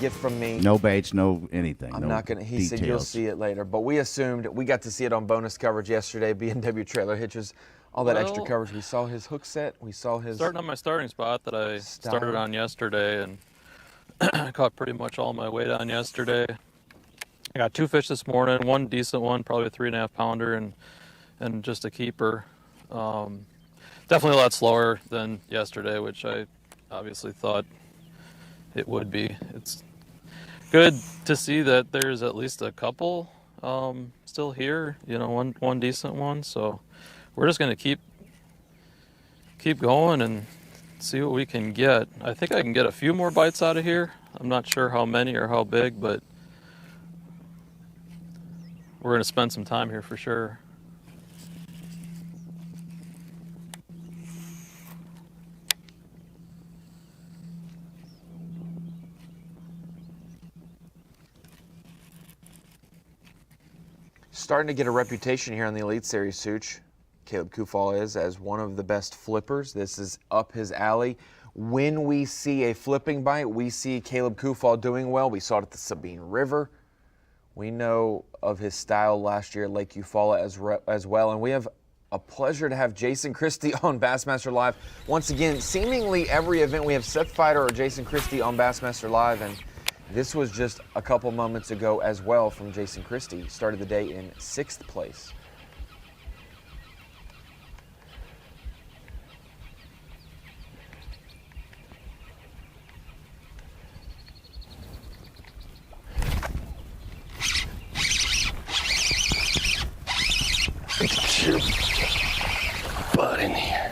gift from me. No baits, no anything. I'm no not gonna. He details. said you'll see it later, but we assumed we got to see it on bonus coverage yesterday. B&W Trailer Hitches, all that extra coverage. We saw his hook set. We saw his starting on my starting spot that I started on yesterday, and I caught pretty much all my weight on yesterday. I got 2 fish this morning, one decent one, probably a 3.5 pounder, and just a keeper. Definitely a lot slower than yesterday, which I obviously thought it would be. It's good to see that there's at least a couple still here, you know, one decent one. So we're just gonna keep going and see what we can get. I think I can get a few more bites out of here. I'm not sure how many or how big, but we're gonna spend some time here for sure. Starting to get a reputation here on the Elite Series, Such. Caleb Kufal is as one of the best flippers. This is up his alley. When we see a flipping bite, we see Caleb Kufal doing well. We saw it at the Sabine River. We know of his style last year at Lake Eufaula as well. And we have a pleasure to have Jason Christie on Bassmaster Live. Once again, seemingly every event we have Seth Feider or Jason Christie on Bassmaster Live. And this was just a couple moments ago as well from Jason Christie. Started the day in 6th place. Get your butt in here.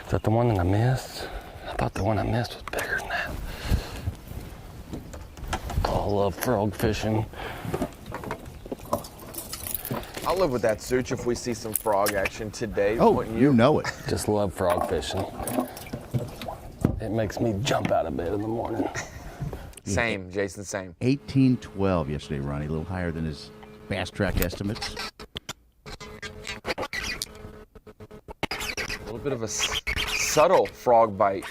Is that the one that I missed? I thought the one I missed was bigger than that. Oh, I love frog fishing. I'll live with that, Such, if we see some frog action today. Oh, you know it. Just love frog fishing. It makes me jump out of bed in the morning. Same, Jason, same. 18-12 yesterday, Ronnie. A little higher than his Bass Track estimates. A little bit of a subtle frog bite.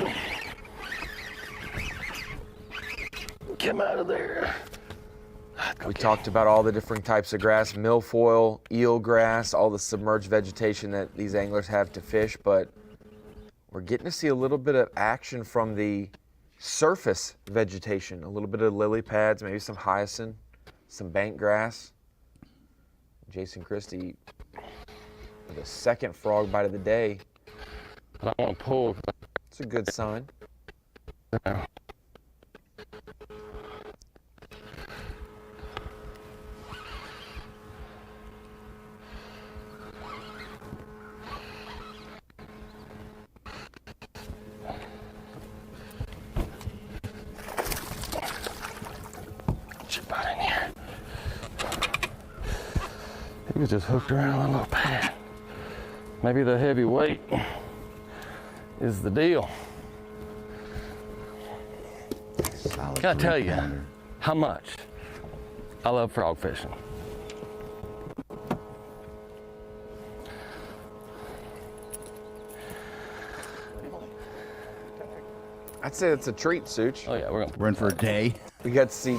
Get him out of there. We talked about all the different types of grass, milfoil, eelgrass, all the submerged vegetation that these anglers have to fish, but we're getting to see a little bit of action from the surface vegetation, a little bit of lily pads, maybe some hyacinth, some bank grass. Jason Christie with a second frog bite of the day. I don't want to pull. It's a good sign. He was just hooked around a little pad. Maybe the heavy weight is the deal. Solid. Gotta tell you pounder. how much I love frog fishing. I'd say it's a treat, Such. Oh yeah, We're in for a day. We got to see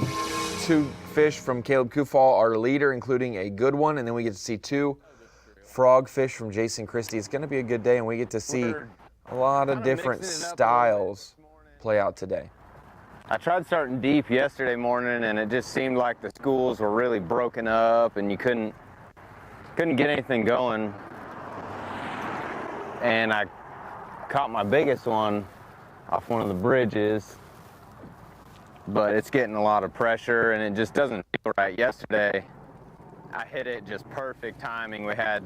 2 fish from Caleb Kufal, our leader, including a good one, and then we get to see 2 frog fish from Jason Christie. It's going to be a good day, and we get to see a lot of different styles play out today. I tried starting deep yesterday morning, and it just seemed like the schools were really broken up, and you couldn't get anything going. And I caught my biggest one off one of the bridges, but it's getting a lot of pressure, and it just doesn't feel right. Yesterday, I hit it just perfect timing. We had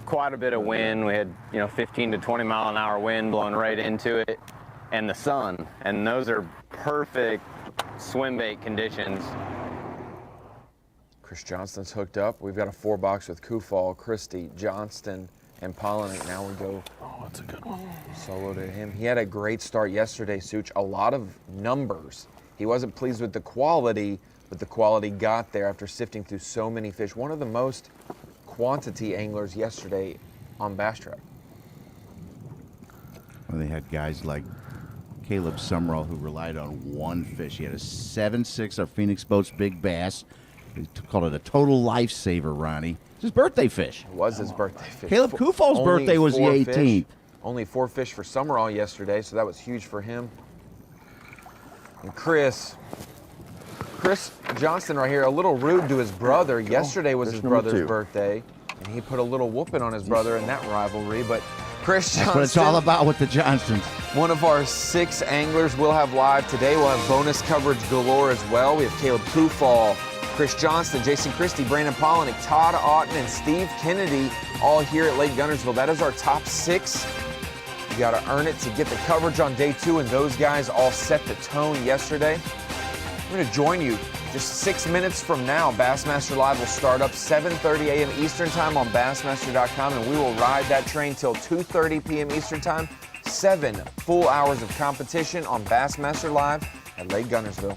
quite a bit of wind. We had, 15 to 20 mile an hour wind blowing right into it, and the sun, and those are perfect swim bait conditions. Chris Johnston's hooked up. We've got a 4-box with Kufal, Christie, Johnston, and Polinick. Now we go. Oh, that's a good one. Solo to him. He had a great start yesterday, Such. A lot of numbers. He wasn't pleased with the quality, but the quality got there after sifting through so many fish. One of the most quantity anglers yesterday on Bass Track. Well, they had guys like Caleb Summerall, who relied on one fish. He had a 7.6 our Phoenix Boats Big Bass. He called it a total lifesaver, Ronnie. It's his birthday fish. It was his birthday fish. Caleb Kufal's Only birthday was the 4 18th. fish. Only 4 fish for Summerall yesterday, so that was huge for him. And Chris Johnston right here, a little rude to his brother. Yesterday was Fish his number brother's 2. birthday, and he put a little whooping on his brother in that rivalry. But Chris Johnston, That's what it's all about with the Johnstons. one of our 6 anglers we'll have live today. We'll have bonus coverage galore as well. We have Caleb Kufal, Chris Johnston, Jason Christie, Brandon Polinick, Todd Otten, and Steve Kennedy all here at Lake Guntersville. That is our top 6. You got to earn it to get the coverage on day 2, and those guys all set the tone yesterday. I'm going to join you just 6 minutes from now. Bassmaster Live will start up 7:30 a.m. Eastern Time on Bassmaster.com, and we will ride that train till 2:30 p.m. Eastern Time. 7 full hours of competition on Bassmaster Live at Lake Guntersville.